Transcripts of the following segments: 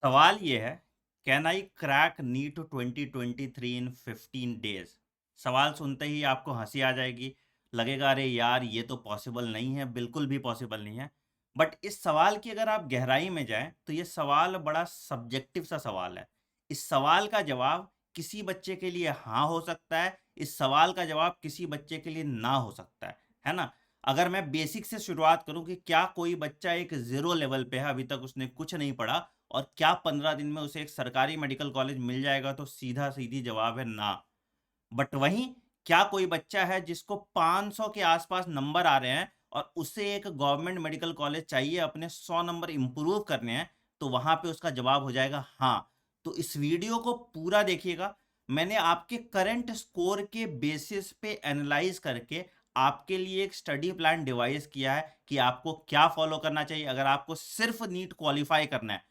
सवाल ये है, can I crack NEET 2023 in 15 days. सवाल सुनते ही आपको हंसी आ जाएगी, लगेगा अरे यार ये तो पॉसिबल नहीं है, बिल्कुल भी पॉसिबल नहीं है। बट इस सवाल की अगर आप गहराई में जाएं तो ये सवाल बड़ा सब्जेक्टिव सा सवाल है। इस सवाल का जवाब किसी बच्चे के लिए हाँ हो सकता है, इस सवाल का जवाब किसी बच्चे के लिए ना हो सकता है ना। अगर मैं बेसिक से शुरुआत करूं कि क्या कोई बच्चा एक जीरो लेवल पे है, अभी तक उसने कुछ नहीं पढ़ा, और क्या 15 दिन में उसे एक सरकारी मेडिकल कॉलेज मिल जाएगा, तो सीधा सीधी जवाब है ना। बट वहीं क्या कोई बच्चा है जिसको 500 के आसपास नंबर आ रहे हैं और उसे एक गवर्नमेंट मेडिकल कॉलेज चाहिए, अपने 100 नंबर इंप्रूव करने हैं, तो वहां पे उसका जवाब हो जाएगा हाँ। तो इस वीडियो को पूरा देखिएगा। मैंने आपके करंट स्कोर के बेसिस पे एनालाइज करके आपके लिए एक स्टडी प्लान डिवाइस किया है कि आपको क्या फॉलो करना चाहिए। अगर आपको सिर्फ नीट क्वालिफाई करना है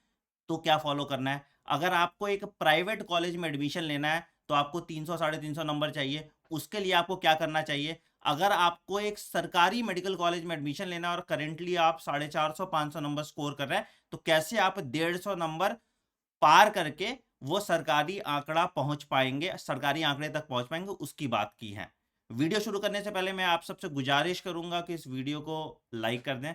तो क्या फॉलो करना है, अगर आपको एक प्राइवेट कॉलेज में एडमिशन लेना है तो आपको 300 साढ़े 300 नंबर चाहिए, उसके लिए आपको क्या करना चाहिए, अगर आपको एक सरकारी मेडिकल कॉलेज में एडमिशन लेना है और करेंटली आप 450 500 नंबर स्कोर कर रहे हैं, तो कैसे आप 150 नंबर पार करके वो सरकारी आंकड़ा पहुंच पाएंगे, सरकारी आंकड़े तक पहुंच पाएंगे, उसकी बात की है। वीडियो शुरू करने से पहले मैं आप सबसे गुजारिश करूंगा कि इस वीडियो को लाइक कर दें,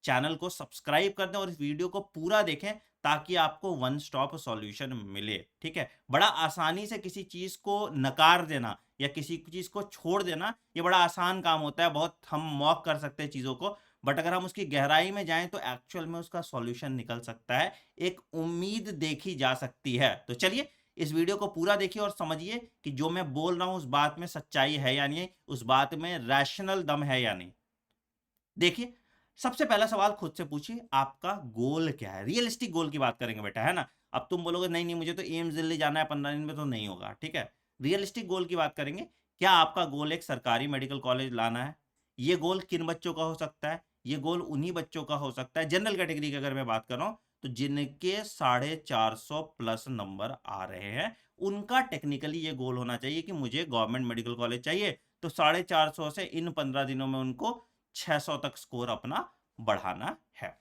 चैनल को सब्सक्राइब कर दें और इस वीडियो को पूरा देखें ताकि आपको वन स्टॉप सॉल्यूशन मिले। ठीक है, बड़ा आसानी से किसी चीज को नकार देना या किसी चीज को छोड़ देना ये बड़ा आसान काम होता है, बहुत हम मॉक कर सकते हैं चीजों को, बट अगर हम उसकी गहराई में जाएं तो एक्चुअल में उसका सॉल्यूशन निकल सकता है, एक उम्मीद देखी जा सकती है। तो चलिए इस वीडियो को पूरा देखिए और समझिए कि जो मैं बोल रहा हूं उस बात में सच्चाई है या नहीं, उस बात में रैशनल दम है या नहीं। देखिए, सबसे पहला सवाल खुद से पूछिए, आपका गोल क्या है। रियलिस्टिक गोल की बात करेंगे बेटा, है ना। अब तुम बोलोगे नहीं नहीं मुझे तो एम्स दिल्ली जाना है 15 दिन में, तो नहीं होगा। ठीक है, रियलिस्टिक गोल की बात करेंगे। क्या आपका गोल एक सरकारी मेडिकल कॉलेज लाना है? ये गोल किन बच्चों का हो सकता है? ये गोल उन्हीं बच्चों का हो सकता है, जनरल कैटेगरी की अगर मैं बात कर रहा हूं, तो जिनके 450 प्लस नंबर आ रहे हैं, उनका टेक्निकली ये गोल होना चाहिए कि मुझे गवर्नमेंट मेडिकल कॉलेज चाहिए, तो 450 से इन 15 दिनों में उनको 600 तक स्कोर अपना बढ़ाना है।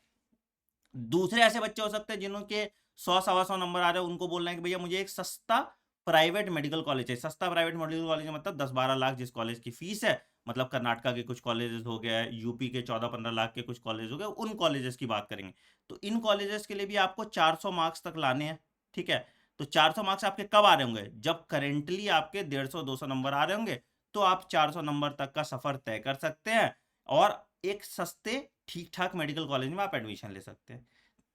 दूसरे ऐसे बच्चे हो सकते हैं जिनके 100 सवा 100 नंबर आ रहे हैं, उनको बोलना है कि भैया मुझे एक सस्ता प्राइवेट मेडिकल कॉलेज चाहिए। सस्ता प्राइवेट मेडिकल कॉलेज मतलब 10-12 लाख जिस कॉलेज की फीस है, मतलब कर्नाटका के कुछ कॉलेजेस हो गए, यूपी के 14-15 लाख के कुछ कॉलेज हो गए, उन कॉलेजेस की बात करेंगे। तो इन कॉलेजेस के लिए भी आपको 400 मार्क्स तक लाने हैं। ठीक है, तो 400 मार्क्स आपके कब आ रहे होंगे? जब करेंटली आपके 150-200 नंबर आ रहे होंगे, तो आप 400 नंबर तक का सफर तय कर सकते हैं और एक सस्ते ठीक ठाक मेडिकल कॉलेज में आप एडमिशन ले सकते हैं।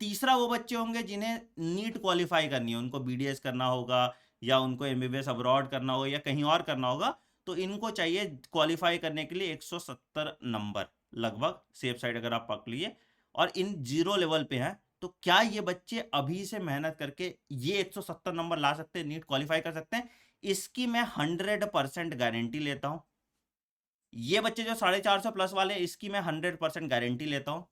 तीसरा वो बच्चे होंगे जिन्हें नीट क्वालिफाई करनी है, उनको बीडीएस करना होगा या उनको एमबीबीएस अब्रॉड करना होगा या कहीं और करना होगा, तो इनको चाहिए क्वालिफाई करने के लिए 170 नंबर लगभग, सेफ साइड अगर आप पकड़ लिए, और इन जीरो लेवल पे हैं। तो क्या ये बच्चे अभी से मेहनत करके ये 170 नंबर ला सकते हैं, नीट क्वालिफाई कर सकते हैं? इसकी मैं 100% गारंटी लेता हूं। ये बच्चे जो 450 प्लस वाले, इसकी मैं 100% गारंटी लेता हूं।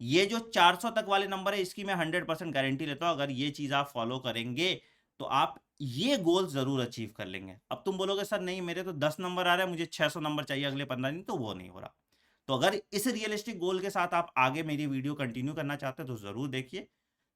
ये जो 400 तक वाले नंबर है, इसकी मैं 100% गारंटी लेता हूं। अगर ये चीज आप फॉलो करेंगे तो आप ये गोल जरूर अचीव कर लेंगे। अब तुम बोलोगे सर नहीं मेरे तो 10 नंबर आ रहा है, मुझे 600 नंबर चाहिए अगले 15 दिन, तो वो नहीं हो रहा। तो अगर इस रियलिस्टिक गोल के साथ आप आगे मेरी वीडियो कंटिन्यू करना चाहते हैं तो जरूर देखिए,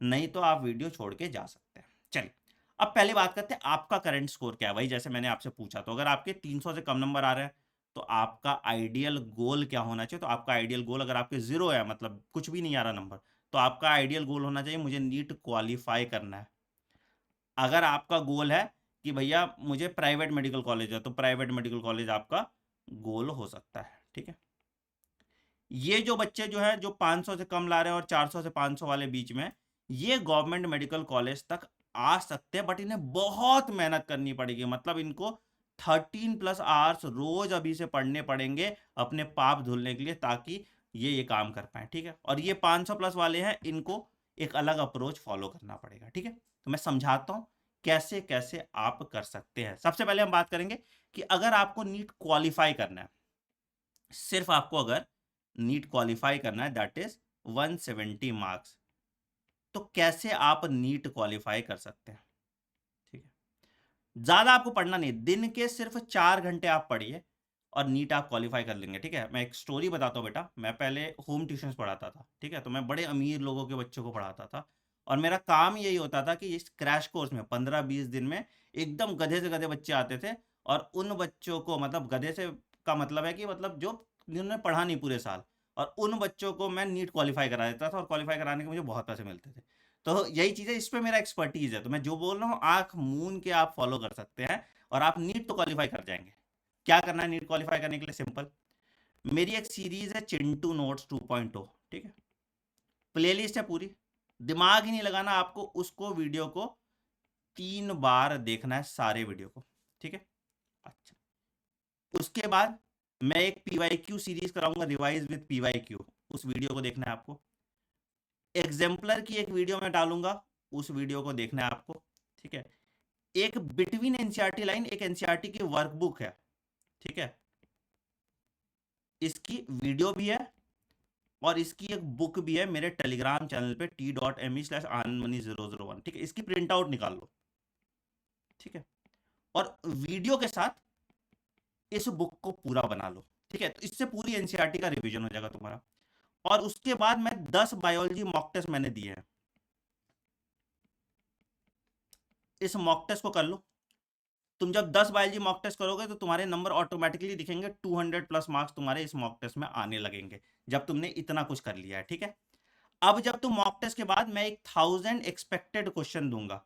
नहीं तो आप वीडियो छोड़ के जा सकते हैं। चलिए, अब पहले बात करते हैं आपका करंट स्कोर क्या है। वही जैसे मैंने आपसे पूछा, तो अगर आपके 300 से कम नंबर आ रहे हैं तो आपका आइडियल गोल क्या होना चाहिए? तो आपका आइडियल गोल, अगर आपके जीरो है मतलब कुछ भी नहीं आ रहा नंबर, तो आपका आइडियल गोल होना चाहिए मुझे नीट क्वालिफाई करना है। अगर आपका गोल है कि भैया मुझे प्राइवेट मेडिकल कॉलेज है, तो प्राइवेट मेडिकल कॉलेज आपका गोल हो सकता है। ठीक है, ये जो बच्चे जो है जो 500 से कम ला रहे हैं और 400 से 500 वाले बीच में, ये गवर्नमेंट मेडिकल कॉलेज तक आ सकते हैं, बट इन्हें बहुत मेहनत करनी पड़ेगी। मतलब इनको 13 प्लस आवर्स रोज अभी से पढ़ने पड़ेंगे अपने पाप धुलने के लिए, ताकि ये काम कर पाए। ठीक है, और ये 500 प्लस वाले हैं, इनको एक अलग अप्रोच फॉलो करना पड़ेगा। ठीक है, तो मैं समझाता हूं कैसे कैसे आप कर सकते हैं। सबसे पहले हम बात करेंगे कि अगर आपको नीट क्वालिफाई करना है, सिर्फ आपको अगर नीट क्वालिफाई करना है, दैट इज 170 मार्क्स, तो कैसे आप नीट क्वालिफाई कर सकते हैं? ठीक है, ज्यादा आपको पढ़ना नहीं, दिन के सिर्फ 4 घंटे आप पढ़िए और नीट आप क्वालिफाई कर लेंगे। ठीक है, मैं एक स्टोरी बताता हूँ बेटा। मैं पहले होम ट्यूशन पढ़ाता था। ठीक है, तो मैं बड़े अमीर लोगों के बच्चों को पढ़ाता था और मेरा काम यही होता था कि इस क्रैश कोर्स में 15-20 दिन में एकदम गधे से गधे बच्चे आते थे, और उन बच्चों को, मतलब गधे से का मतलब है कि मतलब जो जिन्होंने पढ़ा नहीं पूरे साल, और उन बच्चों को मैं नीट क्वालिफाई करा देता था, और क्वालिफाई कराने के मुझे बहुत पैसे मिलते थे। तो यही चीज़ है, इस पे मेरा एक्सपर्टीज़ है। तो मैं जो बोल रहा हूँ आँख मूंद के आप फॉलो कर सकते हैं, और आप नीट तो क्वालिफाई कर जाएँगे। क्या करना है नीट क्वालिफाई करने के लिए? सिंपल, मेरी एक सीरीज़ है चिंटू नोट्स 2.0, ठीक है? प्लेलिस्ट है पूरी, दिमाग ही नहीं लगाना आपको, उसको वीडियो को 3 बार देखना है, सारे वीडियो को, ठीक है? अच्छा, उसके बाद मैं एक पीवाईक्यू सीरीज़ कराऊँगा, रिवाइज़ विद पीवाईक्यू, उस वीडियो को देखना है आपको। एग्ज़ाम्पलर की एक वीडियो मैं डालूँगा, उस वीडियो को देखना है आपको, ठीक है? एक बिटवीन एनसीईआरटी लाइन, एक एनसीईआरटी की वर्कबुक है, ठीक है? इसकी वीडियो भी है, और इसकी एक बुक भी है मेरे टेलीग्राम चैनल पे t.me/anandmani001, ठीक है? इसकी प्रिंट आउट निकाल लो, ठीक है? और वीडियो के साथ इस बुक को पूरा बना लो, ठीक है? तो इससे पूरी एनसीईआरटी का रिवीजन हो जाएगा तुम्हारा। और उसके बाद मैं 10 बायोलॉजी मॉक टेस्ट मैंने दिए हैं, इस मॉक टेस्ट को कर लो। तुम जब 10 बायोलॉजी मॉक टेस्ट करोगे तो तुम्हारे नंबर ऑटोमेटिकली दिखेंगे, 200 प्लस मार्क्स तुम्हारे इस मॉक टेस्ट में आने लगेंगे, जब तुमने इतना कुछ कर लिया है, ठीक है? अब जब तुम मॉक टेस्ट के बाद मैं 1000 एक्सपेक्टेड क्वेश्चन दूंगा,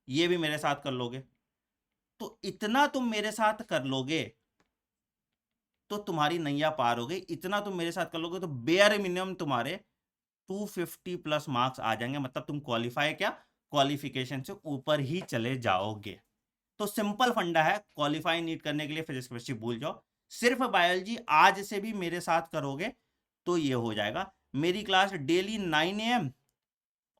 ये भी मेरे साथ कर लोगे, तो इतना तुम मेरे साथ कर लोगे तो तुम्हारी नैया पार हो गई। इतना तुम मेरे साथ कर लोगे तो बेयर मिनिमम तुम्हारे 250 प्लस मार्क्स आ जाएंगे, मतलब तुम क्वालिफाई, क्या क्वालिफिकेशन से ऊपर ही चले जाओगे। तो सिंपल फंडा है, क्वालिफाई नीट करने के लिए फिजिक्स केमिस्ट्री भूल जाओ, सिर्फ बायोलॉजी आज से भी मेरे साथ करोगे तो ये हो जाएगा। मेरी क्लास डेली 9 AM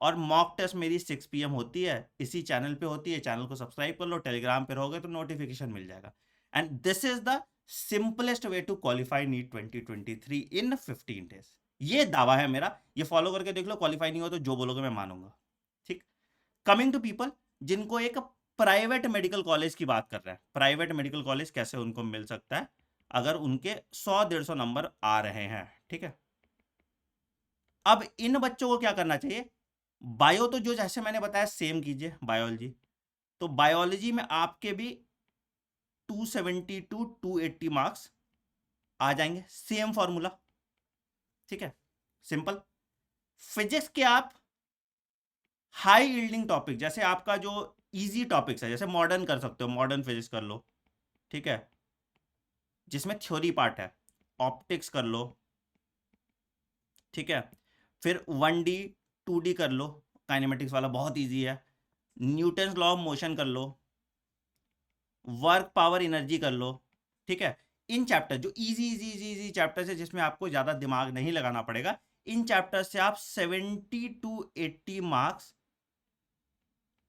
और मॉक टेस्ट मेरी 6 PM होती है, इसी चैनल पे होती है। चैनल को सब्सक्राइब कर लो, टेलीग्राम पे रहोगे तो नोटिफिकेशन मिल जाएगा। And this is the simplest way to qualify NEET 2023 in 15 days. ये दावा है मेरा, ये फॉलो करके देख लो, क्वालिफाई नहीं हो तो जो बोलोगे मैं मानूंगा, ठीक? कमिंग टू पीपल जिनको एक प्राइवेट मेडिकल कॉलेज की बात कर रहे हैं, प्राइवेट मेडिकल कॉलेज कैसे उनको मिल सकता है अगर उनके 100-150 नंबर आ रहे हैं, ठीक है? अब इन बच्चों को क्या करना चाहिए? बायो तो जो जैसे मैंने बताया सेम कीजिए, बायोलॉजी तो बायोलॉजी में आपके भी 270 टू 280 मार्क्स आ जाएंगे, सेम फॉर्मूला, ठीक है? सिंपल। फिजिक्स के आप हाई यील्डिंग टॉपिक, जैसे आपका जो इजी टॉपिक्स है, जैसे मॉडर्न कर सकते हो, मॉडर्न फिजिक्स कर लो, ठीक है? जिसमें थ्योरी पार्ट है, ऑप्टिक्स कर लो, ठीक है? फिर 1D 2D कर लो, काइनेमेटिक्स वाला बहुत इजी है। न्यूटन्स लॉ ऑफ मोशन कर लो, वर्क पावर एनर्जी कर लो, ठीक है? इन चैप्टर जो easy easy easy easy chapters है, जिसमें आपको ज्यादा दिमाग नहीं लगाना पड़ेगा, इन चैप्टर से आप 70 टू 80 मार्क्स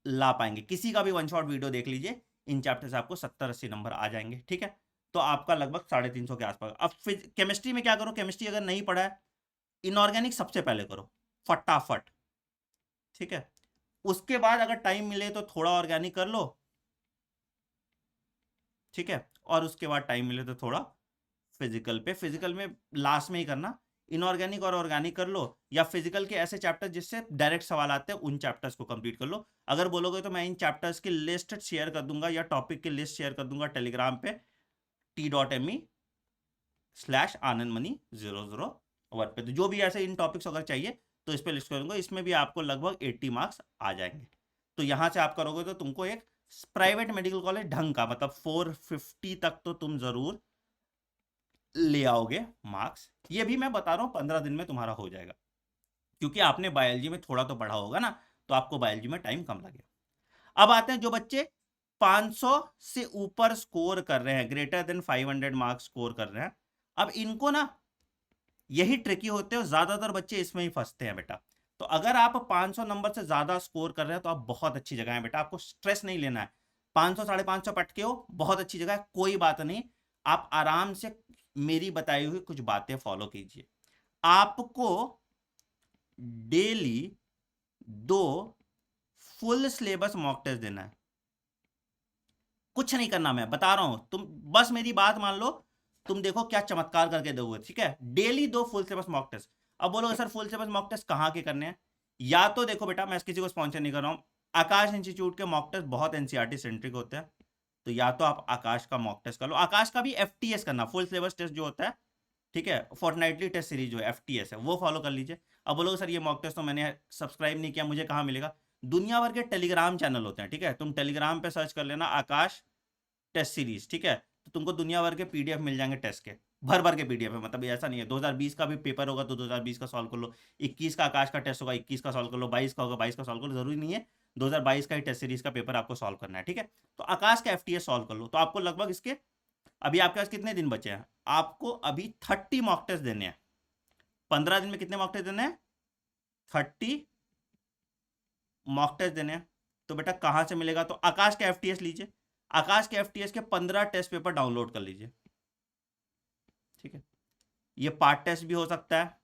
ला पाएंगे। किसी का भी वन शॉट वीडियो देख लीजिए, इन चैप्टर से आपको 70-80 नंबर आ जाएंगे, ठीक है? तो आपका लगभग 350 के आसपास। अब केमिस्ट्री में क्या करो, केमिस्ट्री अगर नहीं पढ़ा है, इनऑर्गेनिक सबसे पहले करो फटाफट, ठीक है? उसके बाद अगर टाइम मिले तो थोड़ा ऑर्गेनिक कर लो, ठीक है? और उसके बाद टाइम मिले तो थोड़ा फिजिकल पे, फिजिकल में लास्ट में ही करना, इनऑर्गेनिक और ऑर्गेनिक कर लो, या फिजिकल के ऐसे चैप्टर जिससे डायरेक्ट सवाल आते हैं उन चैप्टर्स को कंप्लीट कर लो। अगर बोलोगे तो मैं इन चैप्टर्स की लिस्ट शेयर कर दूंगा, या टॉपिक की लिस्ट शेयर कर दूंगा टेलीग्राम पे t.me/anandmani001 पे। तो जो भी ऐसे इन टॉपिक्स अगर चाहिए तो इस पे लिस्ट करूंगा, इसमें भी आपको लगभग 80 मार्क्स आ जाएंगे। तो यहां से आप करोगे तो तुमको एक प्राइवेट मेडिकल कॉलेज ढंग का, मतलब 450 तक तो तुम जरूर ले आओगे मार्क्स। ये भी मैं बता रहा हूँ 15 दिन में तुम्हारा हो जाएगा, क्योंकि आपने बायोलॉजी में थोड़ा तो पढ़ा होगा ना, तो आपको बायोलॉजी में टाइम कम लगेगा। अब आते हैं जो बच्चे 500 से ऊपर स्कोर कर रहे हैं, ग्रेटर देन 500 मार्क्स स्कोर कर रहे हैं। अब इनको ना यही ट्रिकी होते हैं, ज्यादातर बच्चे इसमें ही फंसते हैं बेटा। तो अगर आप 500 नंबर से ज्यादा स्कोर कर रहे हैं तो आप बहुत अच्छी जगह है बेटा, आपको स्ट्रेस नहीं लेना है। 500 550 पटके हो, बहुत अच्छी जगह है, कोई बात नहीं। आप आराम से मेरी बताई हुई कुछ बातें फॉलो कीजिए। आपको daily 2 full syllabus mock test देना है, कुछ नहीं करना, मैं बता रहा हूं, तुम बस मेरी बात मान लो, तुम देखो क्या चमत्कार करके दोगे, ठीक है? Daily 2 full syllabus mock test. अब बोलोगे sir full syllabus mock test कहाँ के करने हैं? या तो देखो बेटा, मैं किसी को स्पॉन्सर नहीं कर रहा हूँ, आकाश इंस्टीट्यूट के मॉक टेस्ट बहुत एनसीईआरटी सेंट्रिक होते हैं, तो या तो आप आकाश का मॉक टेस्ट कर लो। आकाश का भी एफटीएस करना, फुल सिलेबस टेस्ट जो होता है, ठीक है, फोर्टनाइटली टेस्ट सीरीज जो एफटीएस है वो फॉलो कर लीजिए। अब बोलोगे सर ये मॉक टेस्ट तो मैंने सब्सक्राइब नहीं किया, मुझे कहाँ मिलेगा? दुनिया भर के टेलीग्राम चैनल होते हैं, ठीक है, तुम टेलीग्राम पे सर्च कर लेना आकाश टेस्ट सीरीज, ठीक है, तो तुमको दुनिया भर के पीडीएफ मिल जाएंगे टेस्ट के, भर भर के पीडीएफ है, मतलब ऐसा नहीं है 2020 का भी पेपर होगा तो 2020 का सॉल्व कर लो, 21 का आकाश का टेस्ट होगा 21 का सॉल्व कर लो, 22 का होगा 22 का सॉल्व कर लो, जरूरी नहीं है 2022 का ही टेस्ट सीरीज का पेपर आपको सॉल्व करना है, ठीक है। तो आकाश का एफटीएस सॉल्व कर लो, तो आपको लगभग इसके अभी आपके पास कितने दिन बचे हैं? आपको अभी 30 मॉक टेस्ट देने हैं। 15 दिन में कितने मॉक टेस्ट देने हैं? 30 मॉक टेस्ट देने हैं। तो बेटा कहां से मिलेगा? तो आकाश के एफटीएस लीजिए, आकाश के एफटीएस के 15 टेस्ट पेपर डाउनलोड कर लीजिए, ठीक है। ये पार्ट टेस्ट भी हो सकता है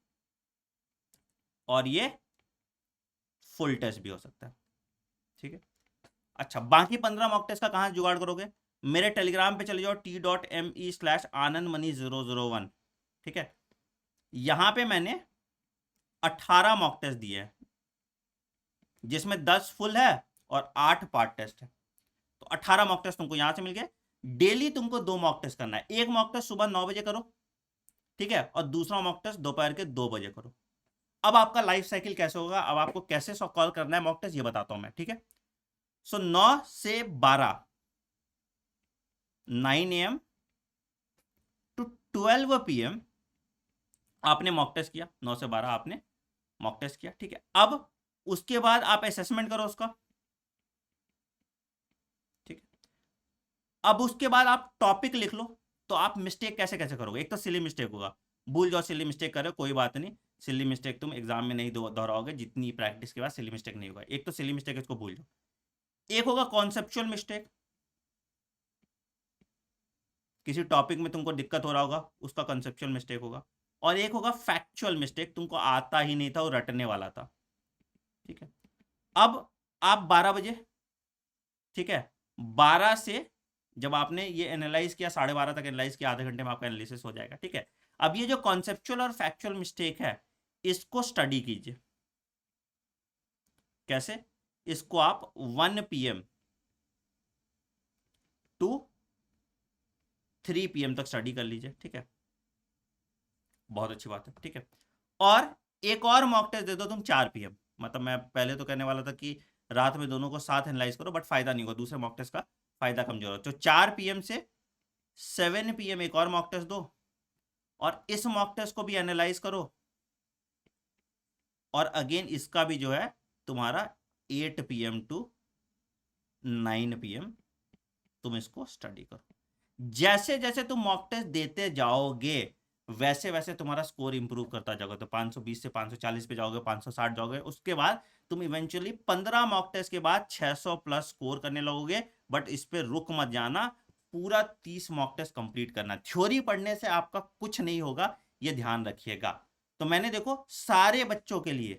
और ये फुल टेस्ट भी हो सकता है, ठीक है। अच्छा, बाकी 15 मॉक टेस्ट का कहां जुगाड़ करोगे? मेरे टेलीग्राम पे चले जाओ t.me/anandmani001, ठीक है। यहां पे मैंने 18 मॉक टेस्ट दिए हैं, जिसमें 10 फुल है और 8 पार्ट टेस्ट है, तो 18 मॉक टेस्ट तुमको यहां से मिल गए। डेली तुमको 2 मॉक टेस्ट करना है, एक मॉक टेस्ट सुबह 9 बजे करो, ठीक है, और दूसरा मॉक टेस्ट दोपहर के 2 बजे करो। अब आपका लाइफ साइकिल कैसे होगा, अब आपको कैसे कॉल करना है मॉक टेस्ट ये बताता हूं मैं, ठीक है। सो 9 से 12, 9 AM टू 12 PM आपने मॉक टेस्ट किया, 9 से 12 आपने मॉक टेस्ट किया, ठीक है। अब उसके बाद आप असेसमेंट करो उसका, ठीक है। अब उसके बाद आप टॉपिक लिख लो। तो आप मिस्टेक कैसे कैसे करोगे? एक तो सिली मिस्टेक होगा, भूल जाओ सिली मिस्टेक करो, कोई बात नहीं, सिली मिस्टेक तुम एग्जाम में नहीं दोहराओगे, जितनी प्रैक्टिस के बाद सिली मिस्टेक नहीं होगा। एक तो सिली मिस्टेक, इसको भूल जाओ। एक होगा कॉन्सेप्चुअल मिस्टेक, किसी टॉपिक में तुमको दिक्कत हो रहा होगा, उसका कॉन्सेप्चुअल मिस्टेक होगा। और एक होगा फैक्चुअल मिस्टेक, तुमको आता ही नहीं था और रटने वाला था, ठीक है। अब आप 12 बजे, ठीक है, 12 से जब आपने ये एनालाइज किया, 12:30 तक एनालाइज किया, आधे घंटे में आपका एनालिसिस हो जाएगा, ठीक है। अब ये जो कॉन्सेप्चुअल और फैक्चुअल मिस्टेक है, इसको स्टडी कीजिए। कैसे? इसको आप 1 PM टू 3 PM तक स्टडी कर लीजिए, ठीक है, बहुत अच्छी बात है, ठीक है। और एक और मॉक टेस्ट दे दो तुम 4 PM, मतलब मैं पहले तो कहने वाला था कि रात में दोनों को साथ एनालाइज करो, बट फायदा नहीं होगा, दूसरे मॉक टेस्ट का फायदा कमजोर हो। तो 4 PM से 7 PM एक और मॉक टेस्ट दो, और इस मॉक टेस्ट को भी एनालाइज करो, और अगेन इसका भी जो है तुम्हारा 8 PM टू 9 PM तुम इसको स्टडी करो। जैसे जैसे तुम मॉक टेस्ट देते जाओगे, वैसे वैसे तुम्हारा स्कोर इंप्रूव करता जाओगे। तो 520 से 540 पे जाओगे, 560 जाओगे, उसके बाद तुम इवेंचुअली 15 मॉक टेस्ट के बाद 600 प्लस स्कोर करने लगोगे। बट इस पे रुक मत जाना, पूरा 30 मॉक टेस्ट कंप्लीट करना। थ्योरी पढ़ने से आपका कुछ नहीं होगा, ये ध्यान रखिएगा। तो मैंने देखो सारे बच्चों के लिए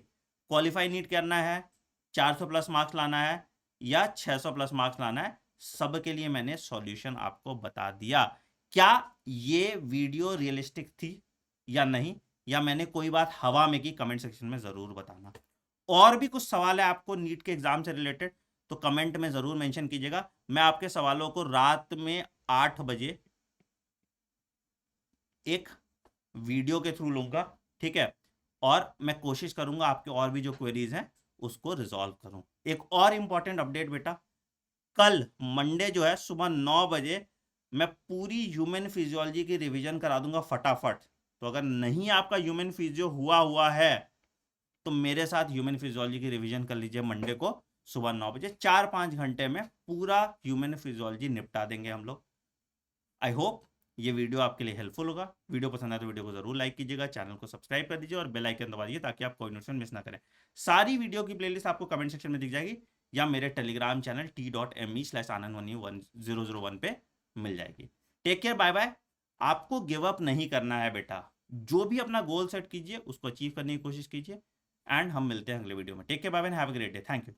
क्वालिफाई नीट करना है, 400 प्लस मार्क्स लाना है या 600 प्लस मार्क्स लाना है, सब के लिए मैंने सॉल्यूशन आपको बता दिया। क्या ये वीडियो रियलिस्टिक थी या नहीं, या मैंने कोई बात हवा में की? कमेंट सेक्शन में जरूर बताना। और भी कुछ सवाल है आपको नीट के एग्जाम से रिलेटेड तो कमेंट में जरूर मेंशन कीजिएगा। मैं आपके सवालों को रात में 8 बजे एक वीडियो के थ्रू लूंगा, ठीक है, और मैं कोशिश करूंगा आपके और भी जो क्वेरीज हैं उसको रिजॉल्व करूं। एक और इंपॉर्टेंट अपडेट बेटा, कल मंडे जो है सुबह 9 बजे मैं पूरी ह्यूमन फिजियोलॉजी की रिवीजन करा दूंगा फटाफट। तो अगर नहीं आपका ह्यूमन फिजियो हुआ है तो मेरे साथ ह्यूमन फिजियोलॉजी की रिवीजन कर लीजिए मंडे को सुबह 9 बजे। 4-5 घंटे में पूरा ह्यूमन फिजियोलॉजी निपटा देंगे हम लोग। आई होप ये वीडियो आपके लिए हेल्पफुल होगा। वीडियो पसंद आए तो वीडियो को जरूर लाइक कीजिएगा, चैनल को सब्सक्राइब कर दीजिए और बेल आइकन दबा दीजिए ताकि आप कोई नोटिफिकेशन मिस ना करें। सारी वीडियो की प्लेलिस्ट आपको कमेंट सेक्शन में दिख जाएगी या मेरे टेलीग्राम चैनल t.me/anand1001 पे मिल जाएगी। Take care, bye bye. आपको गिव अप नहीं करना है बेटा, जो भी अपना गोल सेट कीजिए उसको अचीव करने की कोशिश कीजिए, एंड हम मिलते हैं अगले वीडियो में। Take care, bye bye, have a great day, thank you.